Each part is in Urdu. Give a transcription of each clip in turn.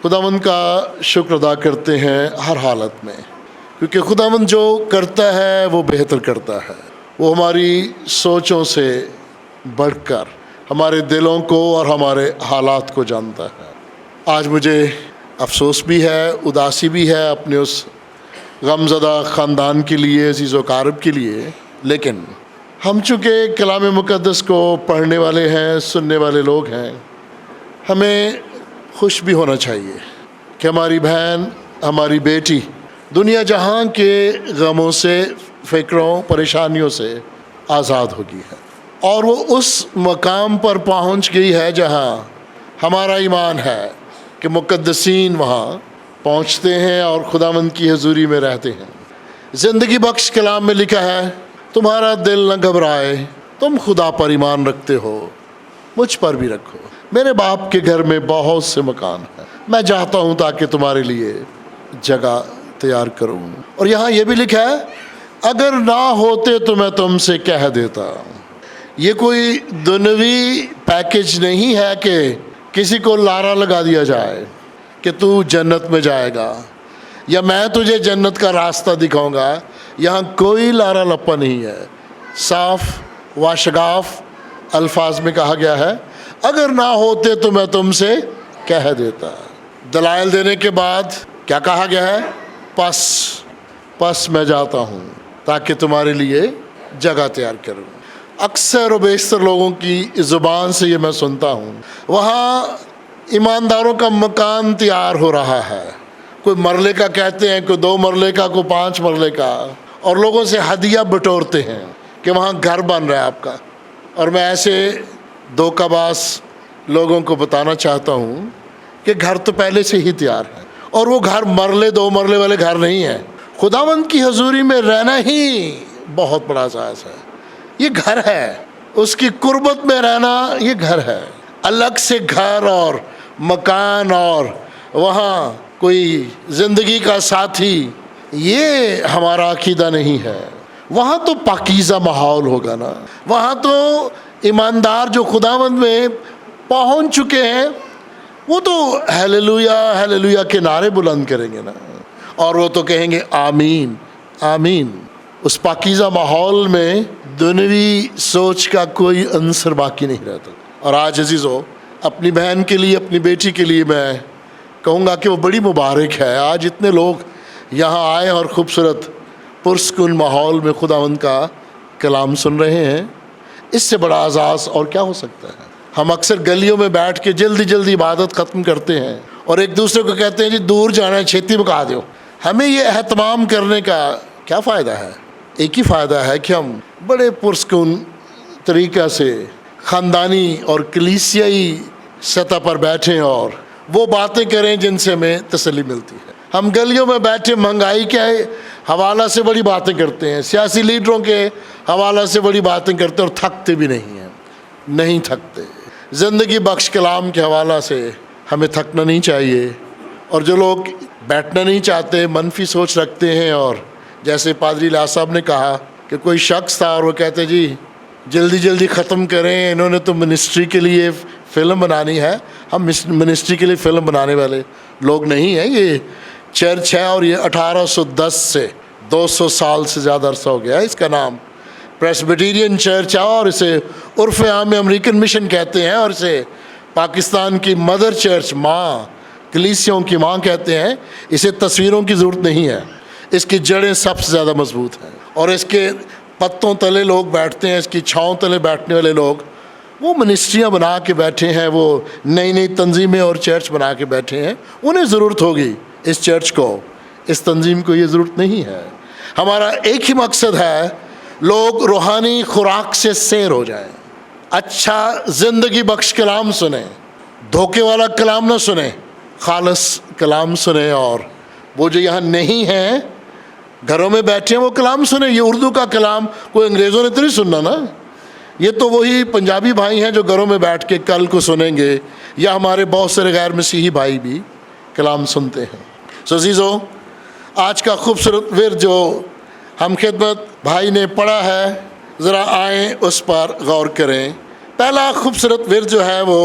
خداوند کا شکر ادا کرتے ہیں ہر حالت میں، کیونکہ خداوند جو کرتا ہے وہ بہتر کرتا ہے۔ وہ ہماری سوچوں سے بڑھ کر ہمارے دلوں کو اور ہمارے حالات کو جانتا ہے۔ آج مجھے افسوس بھی ہے، اداسی بھی ہے اپنے اس غم زدہ خاندان کے لیے، عزیز و اقارب کے لیے، لیکن ہم چونکہ کلام مقدس کو پڑھنے والے ہیں، سننے والے لوگ ہیں، ہمیں خوش بھی ہونا چاہیے کہ ہماری بہن، ہماری بیٹی دنیا جہاں کے غموں سے، فکروں، پریشانیوں سے آزاد ہو گئی ہے، اور وہ اس مقام پر پہنچ گئی ہے جہاں ہمارا ایمان ہے کہ مقدسین وہاں پہنچتے ہیں اور خداوند کی حضوری میں رہتے ہیں۔ زندگی بخش کلام میں لکھا ہے، تمہارا دل نہ گھبرائے، تم خدا پر ایمان رکھتے ہو، مجھ پر بھی رکھو، میرے باپ کے گھر میں بہت سے مکان ہیں، میں جاتا ہوں تاکہ تمہارے لیے جگہ تیار کروں۔ اور یہاں یہ بھی لکھا ہے، اگر نہ ہوتے تو میں تم سے کہہ دیتا۔ یہ کوئی دنیوی پیکج نہیں ہے کہ کسی کو لارا لگا دیا جائے کہ تو جنت میں جائے گا یا میں تجھے جنت کا راستہ دکھاؤں گا۔ یہاں کوئی لارا لپا نہیں ہے، صاف واشگاف الفاظ میں کہا گیا ہے، اگر نہ ہوتے تو میں تم سے کہہ دیتا۔ دلائل دینے کے بعد کیا کہا گیا ہے؟ پس میں جاتا ہوں تاکہ تمہارے لیے جگہ تیار کروں۔ اکثر و بیشتر لوگوں کی زبان سے یہ میں سنتا ہوں، وہاں ایمانداروں کا مکان تیار ہو رہا ہے، کوئی مرلے کا کہتے ہیں، کوئی 2 مرلے کا، کوئی 5 مرلے کا، اور لوگوں سے ہدیہ بٹورتے ہیں کہ وہاں گھر بن رہا ہے آپ کا۔ اور میں ایسے دھوکہ باز لوگوں کو بتانا چاہتا ہوں کہ گھر تو پہلے سے ہی تیار ہے، اور وہ گھر مرلے 2 مرلے والے گھر نہیں ہیں۔ خداوند کی حضوری میں رہنا ہی بہت بڑا اعزاز ہے، یہ گھر ہے، اس کی قربت میں رہنا یہ گھر ہے۔ الگ سے گھر اور مکان اور وہاں کوئی زندگی کا ساتھی، یہ ہمارا عقیدہ نہیں ہے۔ وہاں تو پاکیزہ ماحول ہوگا نا، وہاں تو ایماندار جو خداوند میں پہنچ چکے ہیں وہ تو ہیلیلویا ہیلیلویا کے نعرے بلند کریں گے نا، اور وہ تو کہیں گے آمین آمین۔ اس پاکیزہ ماحول میں دنیوی سوچ کا کوئی عنصر باقی نہیں رہتا۔ اور آج عزیزو، اپنی بہن کے لیے، اپنی بیٹی کے لیے میں کہوں گا کہ وہ بڑی مبارک ہے۔ آج اتنے لوگ یہاں آئے اور خوبصورت پرسکون ماحول میں خداوند کا کلام سن رہے ہیں، اس سے بڑا اعزاز اور کیا ہو سکتا ہے؟ ہم اکثر گلیوں میں بیٹھ کے جلدی جلدی عبادت ختم کرتے ہیں اور ایک دوسرے کو کہتے ہیں جی دور جانا ہے، چھیتی مکا دو۔ ہمیں یہ اہتمام کرنے کا کیا فائدہ ہے؟ ایک ہی فائدہ ہے کہ ہم بڑے پرسکون طریقہ سے خاندانی اور کلیسیائی سطح پر بیٹھیں اور وہ باتیں کریں جن سے ہمیں تسلی ملتی ہے۔ ہم گلیوں میں بیٹھے مہنگائی کے حوالہ سے بڑی باتیں کرتے ہیں، سیاسی لیڈروں کے حوالہ سے بڑی باتیں کرتے ہیں، اور تھکتے بھی نہیں ہیں، نہیں تھکتے۔ زندگی بخش کلام کے حوالہ سے ہمیں تھکنا نہیں چاہیے۔ اور جو لوگ بیٹھنا نہیں چاہتے، منفی سوچ رکھتے ہیں، اور جیسے پادری لا صاحب نے کہا کہ کوئی شخص تھا اور وہ کہتے جی جلدی جلدی ختم کریں، انہوں نے تو منسٹری کے لیے فلم بنانی ہے۔ ہم منسٹری کے لیے فلم بنانے والے لوگ نہیں ہیں، یہ چرچ ہے، اور یہ 1810 سے 200 سال سے زیادہ عرصہ ہو گیا ہے۔ اس کا نام پریسبیٹیرین چرچ ہے، اور اسے عرف عام میں امریکن مشن کہتے ہیں، اور اسے پاکستان کی مدر چرچ، ماں، کلیسیوں کی ماں کہتے ہیں۔ اسے تصویروں کی ضرورت نہیں ہے، اس کی جڑیں سب سے زیادہ مضبوط ہیں، اور اس کے پتوں تلے لوگ بیٹھتے ہیں، اس کی چھاؤں تلے بیٹھنے والے لوگ وہ منسٹریاں بنا کے بیٹھے ہیں، وہ نئی نئی تنظیمیں اور چرچ بنا کے بیٹھے ہیں۔ انہیں ضرورت ہوگی اس چرچ کو، اس تنظیم کو یہ ضرورت نہیں ہے۔ ہمارا ایک ہی مقصد ہے، لوگ روحانی خوراک سے سیر ہو جائیں، اچھا زندگی بخش کلام سنیں، دھوکے والا کلام نہ سنیں، خالص کلام سنیں۔ اور وہ جو یہاں نہیں ہیں، گھروں میں بیٹھے ہیں، وہ کلام سنیں۔ یہ اردو کا کلام کوئی انگریزوں نے تو نہیں سننا نا، یہ تو وہی پنجابی بھائی ہیں جو گھروں میں بیٹھ کے کل کو سنیں گے، یا ہمارے بہت سارے غیر مسیحی بھائی بھی کلام سنتے ہیں۔ سو عزیزو، آج کا خوبصورت ورد جو ہم خدمت بھائی نے پڑھا ہے، ذرا آئیں اس پر غور کریں۔ پہلا خوبصورت ورد جو ہے وہ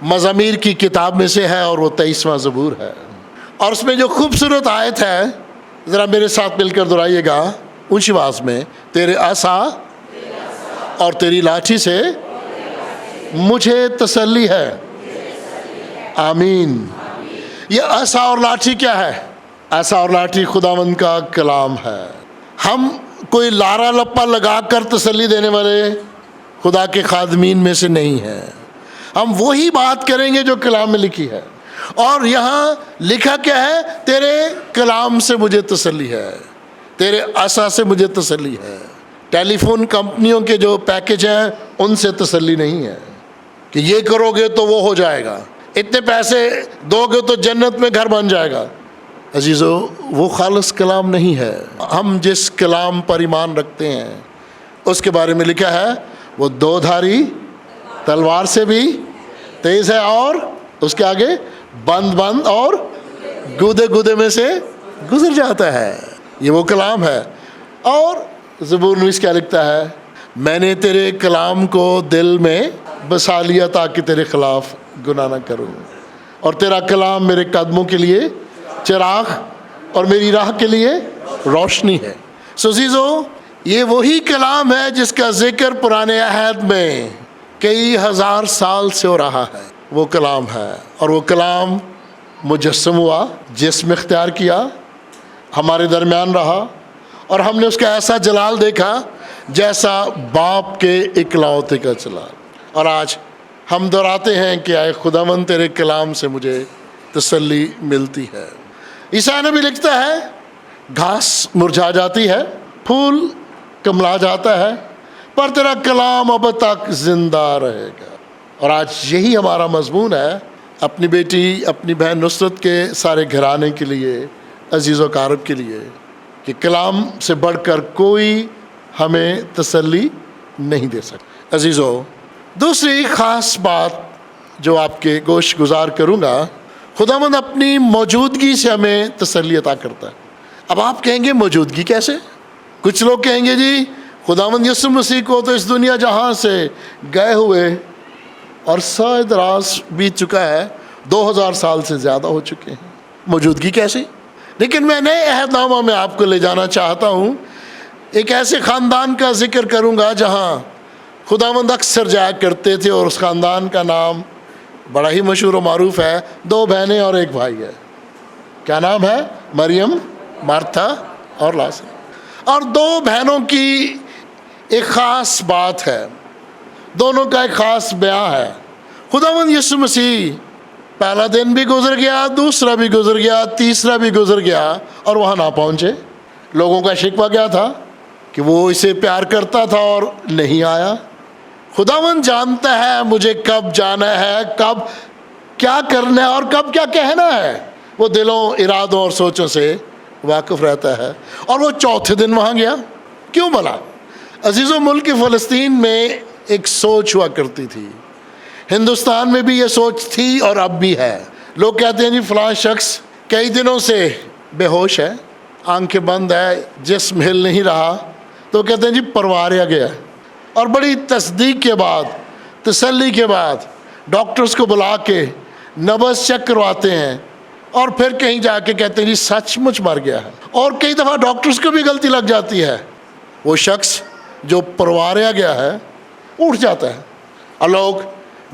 مزامیر کی کتاب میں سے ہے اور وہ 23واں زبور ہے. اور اس میں جو خوبصورت آیت ہے ذرا میرے ساتھ مل کر دہرائیے گا اونچی آواز میں. تیرے عصا اور تیری لاٹھی سے مجھے تسلی ہے. آمین. یہ عصا اور لاٹھی کیا ہے؟ عصا اور لاٹھی خداوند کا کلام ہے. ہم کوئی لارا لپا لگا کر تسلی دینے والے خدا کے خادمین میں سے نہیں ہیں. ہم وہی بات کریں گے جو کلام میں لکھی ہے. اور یہاں لکھا کیا ہے؟ تیرے کلام سے مجھے تسلی ہے، تیرے عصا سے مجھے تسلی ہے. ٹیلی فون کمپنیوں کے جو پیکج ہیں ان سے تسلی نہیں ہے کہ یہ کرو گے تو وہ ہو جائے گا، اتنے پیسے دو گے تو جنت میں گھر بن جائے گا. عزیزو، وہ خالص کلام نہیں ہے. ہم جس کلام پر ایمان رکھتے ہیں اس کے بارے میں لکھا ہے وہ دو دھاری تلوار سے بھی تیز ہے اور اس کے آگے بند اور گودے میں سے گزر جاتا ہے. یہ وہ کلام ہے. اور زبور 19 کیا لکھتا ہے؟ میں نے تیرے کلام کو دل میں بسا لیا تاکہ تیرے خلاف گناہ نہ کروں، اور تیرا کلام میرے قدموں کے لیے چراغ اور میری راہ کے لیے روشنی ہے. سو عزیزو، یہ وہی کلام ہے جس کا ذکر پرانے عہد میں کئی ہزار سال سے ہو رہا ہے. وہ کلام ہے، اور وہ کلام مجسم ہوا، جسم اختیار کیا، ہمارے درمیان رہا، اور ہم نے اس کا ایسا جلال دیکھا جیسا باپ کے اکلوتے کا جلال. اور آج ہم دہراتے ہیں کہ اے خداوند تیرے کلام سے مجھے تسلی ملتی ہے. عیسیٰ نبی لکھتا ہے گھاس مرجھا جاتی ہے، پھول کملا جاتا ہے، پر تیرا کلام اب تک زندہ رہے گا. اور آج یہی ہمارا مضمون ہے اپنی بیٹی، اپنی بہن نصرت کے سارے گھرانے کے لیے، عزیز و اقارب کے لیے، کہ کلام سے بڑھ کر کوئی ہمیں تسلی نہیں دے سکتا. عزیزو، دوسری خاص بات جو آپ کے گوش گزار کروں گا، خداوند اپنی موجودگی سے ہمیں تسلی عطا کرتا ہے. اب آپ کہیں گے موجودگی کیسے؟ کچھ لوگ کہیں گے جی خداوند یسوع مسیح کو تو اس دنیا جہاں سے گئے ہوئے اور سال دراز بیت چکا ہے، 2000 سال سے زیادہ ہو چکے ہیں، موجودگی کیسی؟ لیکن میں نئے عہد نامہ میں آپ کو لے جانا چاہتا ہوں. ایک ایسے خاندان کا ذکر کروں گا جہاں خداوند اکثر جایا کرتے تھے، اور اس خاندان کا نام بڑا ہی مشہور و معروف ہے. 2 بہنیں اور 1 بھائی ہے. کیا نام ہے؟ مریم، مارتھا اور لازر. اور 2 بہنوں کی ایک خاص بات ہے، دونوں کا ایک خاص بیان ہے. خداوند یسوع مسیح پہلا دن بھی گزر گیا، دوسرا بھی گزر گیا، تیسرا بھی گزر گیا، اور وہاں نہ پہنچے. لوگوں کا شکوہ کیا تھا؟ کہ وہ اسے پیار کرتا تھا اور نہیں آیا. خداوند جانتا ہے مجھے کب جانا ہے، کب کیا کرنا ہے اور کب کیا کہنا ہے. وہ دلوں، ارادوں اور سوچوں سے واقف رہتا ہے. اور وہ چوتھے دن وہاں گیا. کیوں بھلا؟ عزیزو، ملک فلسطین میں ایک سوچ ہوا کرتی تھی، ہندوستان میں بھی یہ سوچ تھی اور اب بھی ہے. لوگ کہتے ہیں جی فلاں شخص کئی دنوں سے بے ہوش ہے، آنکھیں بند ہے، جسم ہل نہیں رہا، تو کہتے ہیں جی پرواریا گیا. اور بڑی تصدیق کے بعد، تسلی کے بعد ڈاکٹرز کو بلا کے نبض چیک کرواتے ہیں، اور پھر کہیں جا کے کہتے ہیں جی سچ مچ مر گیا ہے. اور کئی دفعہ ڈاکٹرز کو بھی غلطی لگ جاتی ہے. وہ شخص جو پرواریا گیا ہے اٹھ جاتا ہے، اور لوگ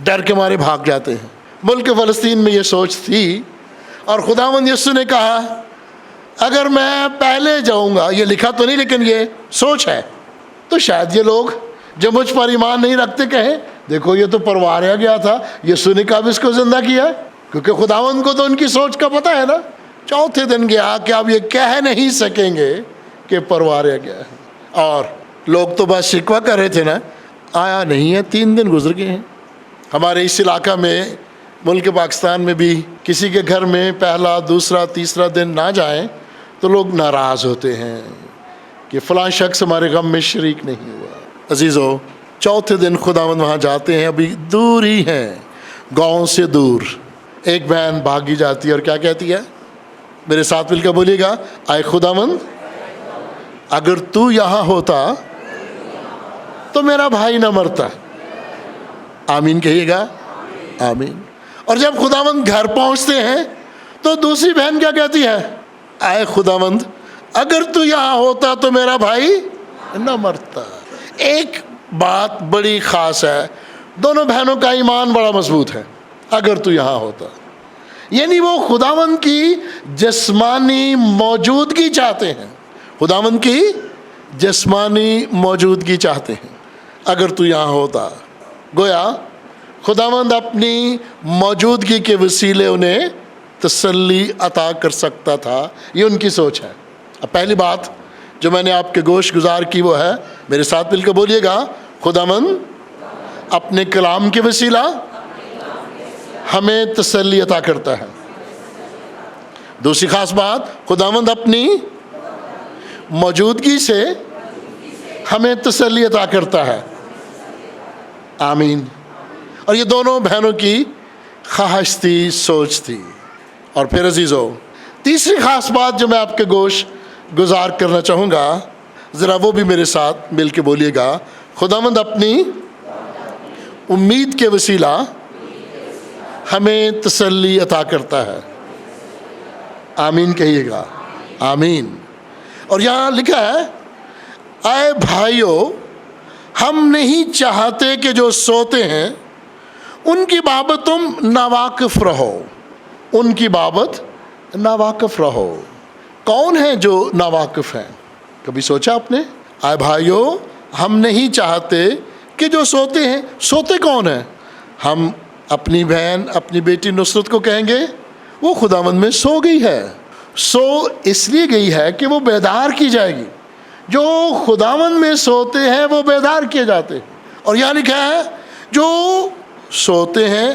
ڈر کے مارے بھاگ جاتے ہیں. ملک فلسطین میں یہ سوچ تھی، اور خداوند یسوع نے کہا اگر میں پہلے جاؤں گا، یہ لکھا تو نہیں لیکن یہ سوچ ہے، تو شاید یہ لوگ جو مجھ پر ایمان نہیں رکھتے کہیں دیکھو یہ تو پرواریا گیا تھا، یسوع نے کب اس کو زندہ کیا؟ کیونکہ خداوند کو تو ان کی سوچ کا پتہ ہے نا. چوتھے دن گیا کہ اب یہ کہہ نہیں سکیں گے کہ پرواریا گیا ہے. اور لوگ تو بس شکوہ کر رہے تھے نا، آیا نہیں ہے، 3 دن گزر گئے ہیں. ہمارے اس علاقہ میں، ملک پاکستان میں بھی، کسی کے گھر میں پہلا، دوسرا، تیسرا دن نہ جائیں تو لوگ ناراض ہوتے ہیں کہ فلاں شخص ہمارے غم میں شریک نہیں ہوا. عزیزو، چوتھے دن خداوند وہاں جاتے ہیں، ابھی دور ہی ہیں، گاؤں سے دور. ایک بہن بھاگی جاتی ہے اور کیا کہتی ہے؟ میرے ساتھ مل کر بولیے گا، اے خداوند اگر تو یہاں ہوتا تو میرا بھائی نہ مرتا. آمین کہیے گا. آمین. اور جب خداوند گھر پہنچتے ہیں تو دوسری بہن کیا کہتی ہے؟ اے خداوند اگر تو یہاں ہوتا تو میرا بھائی نہ مرتا۔ ایک بات بڑی خاص ہے، دونوں بہنوں کا ایمان بڑا مضبوط ہے، اگر تو یہاں ہوتا، یعنی وہ خداوند کی جسمانی موجودگی چاہتے ہیں، خداوند کی جسمانی موجودگی چاہتے ہیں۔ اگر تو یہاں ہوتا، گویا خداوند اپنی موجودگی کے وسیلے انہیں تسلی عطا کر سکتا تھا، یہ ان کی سوچ ہے۔ اب پہلی بات جو میں نے آپ کے گوش گزار کی وہ ہے، میرے ساتھ مل کے بولیے گا، خداوند اپنے کلام کے وسیلہ ہمیں تسلی عطا کرتا ہے۔ دوسری خاص بات، خداوند اپنی موجودگی سے ہمیں تسلی عطا کرتا ہے۔ آمین۔ اور یہ دونوں بہنوں کی خواہش تھی، سوچ تھی۔ اور پھر عزیزو، تیسری خاص بات جو میں آپ کے گوش گزار کرنا چاہوں گا، ذرا وہ بھی میرے ساتھ مل کے بولیے گا، خداوند اپنی امید کے وسیلہ ہمیں تسلی عطا کرتا ہے۔ آمین کہیے گا، آمین۔ اور یہاں لکھا ہے، اے بھائیو ہم نہیں چاہتے کہ جو سوتے ہیں ان کی بابت تم ناواقف رہو، ان کی بابت ناواقف رہو۔ کون ہیں جو ناواقف ہیں؟ کبھی سوچا آپ نے؟ اے بھائیو ہم نہیں چاہتے کہ جو سوتے ہیں، سوتے کون ہیں؟ ہم اپنی بہن، اپنی بیٹی نصرت کو کہیں گے وہ خداوند میں سو گئی ہے۔ سو اس لیے گئی ہے کہ وہ بیدار کی جائے گی۔ جو خداوند میں سوتے ہیں وہ بیدار کیے جاتے ہیں۔ اور یہاں لکھا ہے جو سوتے ہیں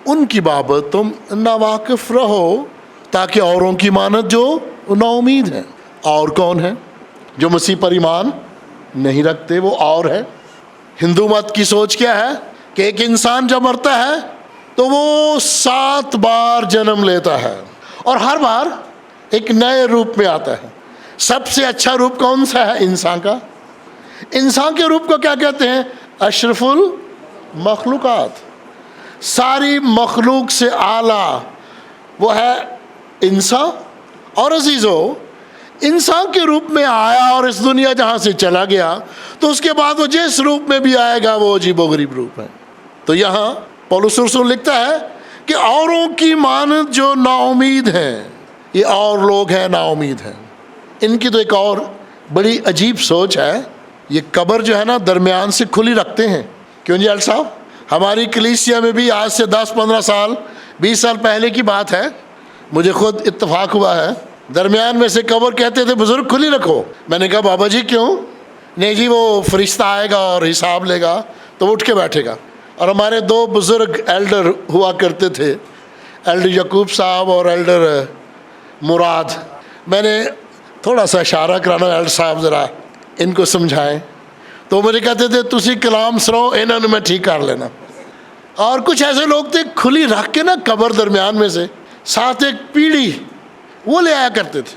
ان کی بابت تم ناواقف رہو، تاکہ اوروں کی مانند جو نا امید ہیں۔ اور کون ہے جو مسیح پر ایمان نہیں رکھتے؟ وہ اور ہے۔ ہندو مت کی سوچ کیا ہے کہ ایک انسان جب مرتا ہے تو وہ 7 بار جنم لیتا ہے اور ہر بار ایک نئے روپ میں آتا ہے۔ سب سے اچھا روپ کون سا ہے انسان کا؟ انسان کے روپ کو کیا کہتے ہیں؟ اشرف المخلوقات، ساری مخلوق سے اعلیٰ وہ ہے انسان۔ اور عزیزو انسان کے روپ میں آیا اور اس دنیا جہاں سے چلا گیا تو اس کے بعد وہ جس روپ میں بھی آئے گا وہ عجیب و غریب روپ ہے۔ تو یہاں پولس رسول لکھتا ہے کہ اوروں کی مانند جو نا امید ہیں، یہ اور لوگ ہیں نا امید ہیں۔ ان کی تو ایک اور بڑی عجیب سوچ ہے، یہ قبر جو ہے نا درمیان سے کھلی رکھتے ہیں۔ کیوں جی ال صاحب؟ ہماری کلیسیا میں بھی آج سے 10-15 سال 20 سال پہلے کی بات ہے، مجھے خود اتفاق ہوا ہے، درمیان میں سے قبر کہتے تھے بزرگ کھلی رکھو۔ میں نے کہا بابا جی کیوں؟ نہیں جی وہ فرشتہ آئے گا اور حساب لے گا تو وہ اٹھ کے بیٹھے گا۔ اور ہمارے 2 بزرگ ایلڈر ہوا کرتے تھے، ایلڈر یعقوب صاحب اور ایلڈر مراد۔ میں نے تھوڑا سا اشارہ کرانا، ایلڈر صاحب ذرا ان کو سمجھائیں، تو مجھے کہتے تھے تسی کلام سنو انہوں نے میں ٹھیک کر لینا۔ اور کچھ ایسے لوگ تھے کھلی رکھ کے نا قبر درمیان میں سے ساتھ ایک پیڑھی وہ لے آیا کرتے تھے،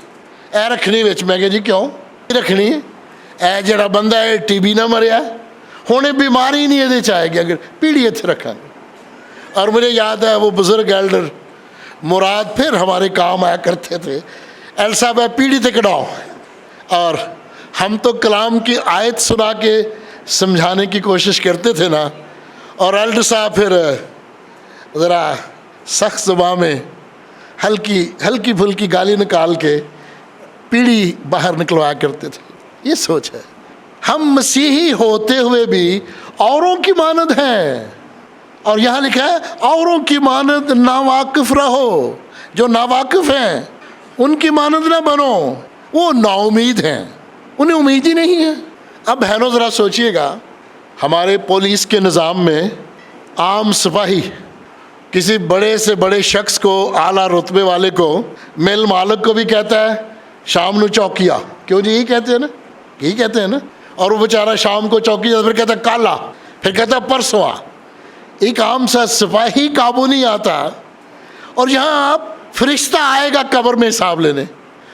اے رکھنی وچ۔ میں کہ جی کیوں رکھنی؟ اے جڑا بندہ ہے ٹی بی نہ مریا ہونے بیماری نہیں یہ چاہے گی اگر پیڑھی اتنے رکھا۔ اور مجھے یاد ہے وہ بزرگ ایلڈر مراد پھر ہمارے کام آیا کرتے تھے، ایل صاحب ہے پیڑھی تے کٹاؤ، اور ہم تو کلام کی آیت سنا کے سمجھانے کی کوشش کرتے تھے نا، اور ایلڈر صاحب پھر ذرا سخت زبان میں ہلکی پھلکی گالی نکال کے پیڑھی باہر نکلوایا کرتے تھے۔ یہ سوچ ہے، ہم مسیحی ہوتے ہوئے بھی اوروں کی مانند ہیں۔ اور یہاں لکھا ہے اوروں کی مانند ناواقف رہو، جو ناواقف ہیں ان کی مانند نہ بنو، وہ نا امید ہیں، انہیں امید ہی نہیں ہے۔ اب بہنوں ذرا سوچئے گا، ہمارے پولیس کے نظام میں عام سپاہی کسی بڑے سے بڑے شخص کو، اعلیٰ رتبے والے کو، مل مالک کو بھی کہتا ہے شام نو چوکیا۔ کیوں جی؟ یہی کہتے ہیں نا، یہی کہتے ہیں نا۔ اور وہ بیچارہ شام کو چوکی جاتا، پھر کہتا ہے کل آ، پھر کہتا ہے پرسوں آ۔ ایک عام سا سپاہی قابو نہیں آتا۔ اور یہاں آپ فرشتہ آئے گا قبر میں حساب لینے،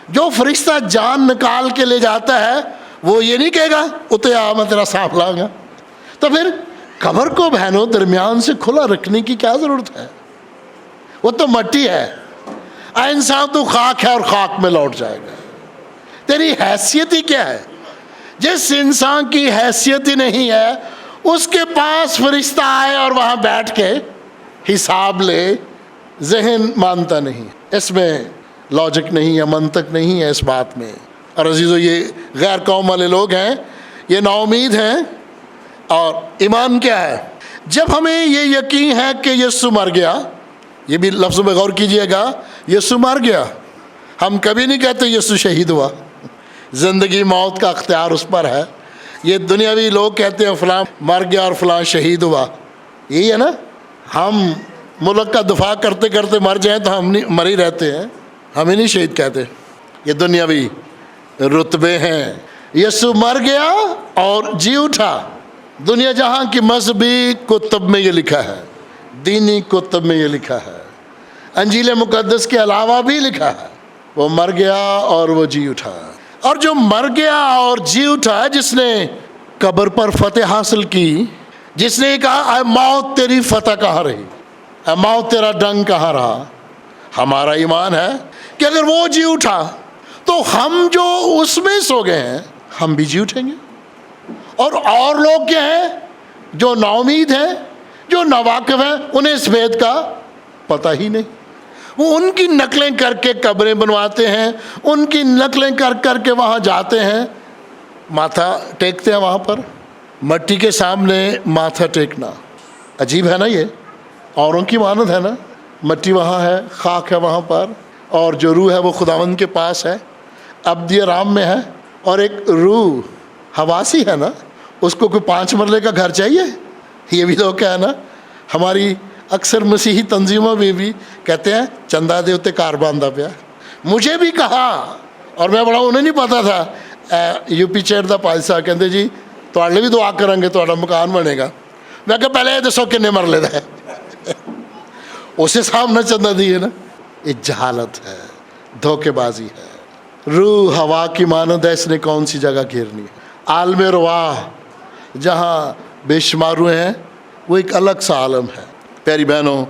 جو فرشتہ جان نکال کے لے جاتا ہے وہ یہ نہیں کہے گا اتے آ میں تیرا صاف لاؤں گا۔ تو پھر قبر کو بہنوں درمیان سے کھلا رکھنے کی کیا ضرورت ہے؟ وہ تو مٹی ہے، انسان تو خاک ہے اور خاک میں لوٹ جائے گا۔ تیری حیثیت ہی کیا ہے؟ جس انسان کی حیثیت ہی نہیں ہے اس کے پاس فرشتہ آئے اور وہاں بیٹھ کے حساب لے، ذہن مانتا نہیں، اس میں لاجک نہیں ہے، منطق نہیں ہے اس بات میں۔ اور عزیزو، یہ غیر قوم والے لوگ ہیں، یہ نا امید ہیں۔ اور ایمان کیا ہے؟ جب ہمیں یہ یقین ہے کہ یسوع مر گیا، یہ بھی لفظوں میں غور کیجئے گا، یسوع مر گیا، ہم کبھی نہیں کہتے یسوع شہید ہوا۔ زندگی موت کا اختیار اس پر ہے۔ یہ دنیاوی لوگ کہتے ہیں فلاں مر گیا اور فلاں شہید ہوا، یہی ہے نا؟ ہم ملک کا دفاع کرتے کرتے مر جائیں تو ہم نہیں مر ہی رہتے ہیں، ہمیں نہیں شہید کہتے۔ یہ دنیاوی رتبے ہیں۔ یسوع مر گیا اور جی اٹھا۔ دنیا جہاں کی مذہبی کتب میں یہ لکھا ہے، دینی کتب میں یہ لکھا ہے، انجیل مقدس کے علاوہ بھی لکھا ہے، وہ مر گیا اور وہ جی اٹھا۔ اور جو مر گیا اور جی اٹھا، جس نے قبر پر فتح حاصل کی، جس نے کہا اے موت تیری فتح کہاں رہی، اے موت تیرا ڈنگ کہاں رہا، ہمارا ایمان ہے کہ اگر وہ جی اٹھا تو ہم جو اس میں سو گئے ہیں ہم بھی جی اٹھیں گے۔ اور لوگ کیا ہیں؟ جو نا امید ہیں، جو ناواقف ہیں، انہیں اس بات کا پتہ ہی نہیں۔ وہ ان کی نقلیں کر کے قبریں بنواتے ہیں، ان کی نقلیں کر کر کے وہاں جاتے ہیں، ماتھا ٹیکتے ہیں وہاں پر۔ مٹی کے سامنے ماتھا ٹیکنا عجیب ہے نا؟ یہ اوروں کی مانند ہے نا؟ مٹی وہاں ہے، خاک ہے وہاں پر، اور جو روح ہے وہ خداوند کے پاس ہے، ابدی آرام میں ہے۔ اور ایک روح حواسی ہے نا، اس کو کوئی 5 مرلے کا گھر چاہیے؟ یہ بھی تو کیا ہے نا؟ ہماری اکثر مسیحی تنظیموں میں بھی کہتے ہیں چندہ دے اتے کار باندھا پیا۔ مجھے بھی کہا، اور میں بڑا انہیں نہیں پتا تھا، یو پی چیئر دا پالسا کہتے جی تواڈے بھی دعا کریں گے، تواڈا مکان بنے گا۔ میں کہا پہلے یہ دسو کنے مرلے دا ہے، اسے سامنے چندہ دیے نا۔ یہ جہالت ہے، دھوکے بازی ہے۔ روح ہوا کی مانند ہے، اس نے کون سی جگہ گھیرنی ہے؟ عالم رواح جہاں بے شمار روحیں ہیں، وہ ایک الگ سا عالم ہے۔ پیاری بہنوں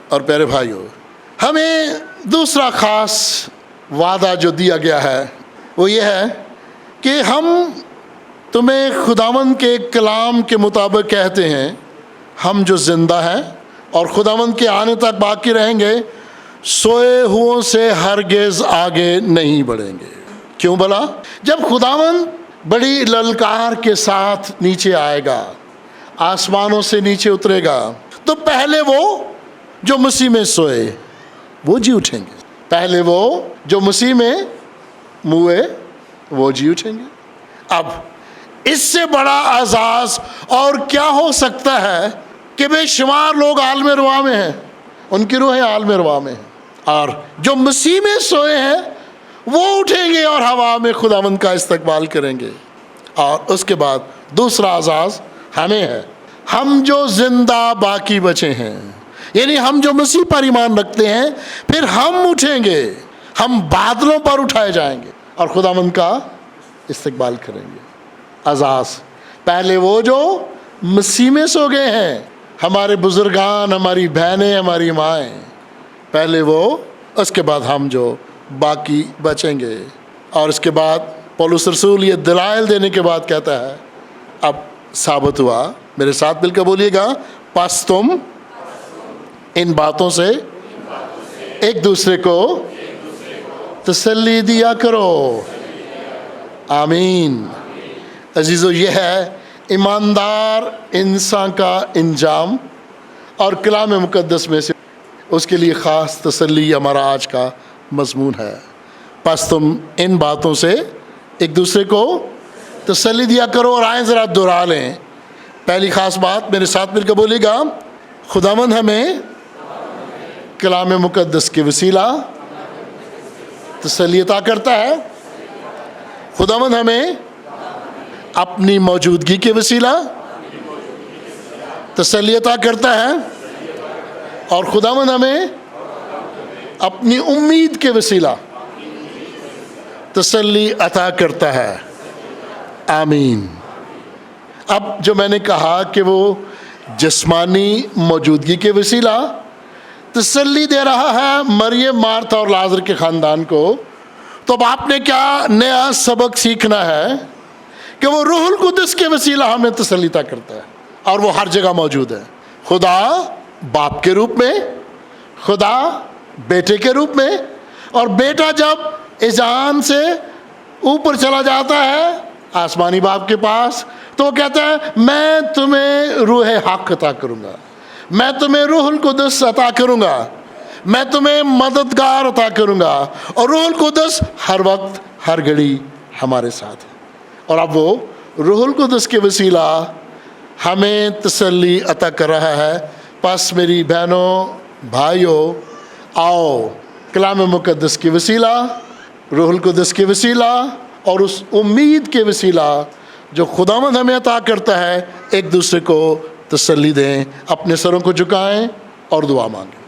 اور پیارے بھائیوں، ہمیں دوسرا خاص وعدہ جو دیا گیا ہے وہ یہ ہے کہ ہم تمہیں خداوند کے کلام کے مطابق کہتے ہیں، ہم جو زندہ ہیں اور خداوند کے آنے تک باقی رہیں گے، سوئے ہوں سے ہرگز آگے نہیں بڑھیں گے۔ کیوں بھلا؟ جب خداوند بڑی للکار کے ساتھ نیچے آئے گا، آسمانوں سے نیچے اترے گا، تو پہلے وہ جو مسیح میں سوئے وہ جی اٹھیں گے۔ پہلے وہ جو مسیح میں موئے وہ جی اٹھیں گے۔ اب اس سے بڑا اعزاز اور کیا ہو سکتا ہے کہ بے شمار لوگ عالم رواح میں ہیں، ان کی روحیں عالم رواح میں ہیں، اور جو مسیح میں سوئے ہیں وہ اٹھیں گے اور ہوا میں خداوند کا استقبال کریں گے۔ اور اس کے بعد دوسرا اعزاز ہمیں ہے، ہم جو زندہ باقی بچے ہیں، یعنی ہم جو مسیح پر ایمان رکھتے ہیں، پھر ہم اٹھیں گے، ہم بادلوں پر اٹھائے جائیں گے اور خداوند کا استقبال کریں گے۔ اعزاز پہلے وہ جو مسیح میں سو گئے ہیں، ہمارے بزرگان، ہماری بہنیں، ہماری مائیں، پہلے وہ، اس کے بعد ہم جو باقی بچیں گے۔ اور اس کے بعد پولس رسول یہ دلائل دینے کے بعد کہتا ہے، اب ثابت ہوا، میرے ساتھ مل کر بولیے گا، پس تم ان باتوں سے ایک دوسرے کو تسلی دیا کرو۔ آمین۔ عزیزو، یہ ہے ایماندار انسان کا انجام، اور کلام مقدس میں سے اس کے لیے خاص تسلی ہمارا آج کا مضمون ہے۔ پس تم ان باتوں سے ایک دوسرے کو تسلی دیا کرو۔ اور آئیں ذرا دہرا لیں پہلی خاص بات، میرے ساتھ مل کر بولیے گا، خداوند ہمیں کلام مقدس کے وسیلہ تسلی عطا کرتا ہے، خداوند ہمیں اپنی موجودگی کے وسیلہ تسلی عطا کرتا ہے، اور خداوند ہمیں اپنی امید کے وسیلہ تسلی عطا کرتا ہے۔ آمین۔ اب جو میں نے کہا کہ وہ جسمانی موجودگی کے وسیلہ تسلی دے رہا ہے مریم، مارتھا اور لازر کے خاندان کو، تو اب آپ نے کیا نیا سبق سیکھنا ہے کہ وہ روح القدس کے وسیلہ ہمیں تسلی عطا کرتا ہے، اور وہ ہر جگہ موجود ہے۔ خدا باپ کے روپ میں، خدا بیٹے کے روپ میں، اور بیٹا جب اس جہان سے اوپر چلا جاتا ہے آسمانی باپ کے پاس، تو وہ کہتا ہے میں تمہیں روح حق عطا کروں گا، میں تمہیں روح القدس عطا کروں گا، میں تمہیں مددگار عطا کروں گا، اور روح القدس ہر وقت ہر گھڑی ہمارے ساتھ ہے۔ اور اب وہ روح القدس کے وسیلہ ہمیں تسلی عطا کر رہا ہے۔ پس میری بہنوں بھائیوں، آؤ کلام مقدس کے وسیلہ، روح القدس کے وسیلہ، اور اس امید کے وسیلہ جو خداوند ہمیں عطا کرتا ہے، ایک دوسرے کو تسلی دیں، اپنے سروں کو جھکائیں اور دعا مانگیں۔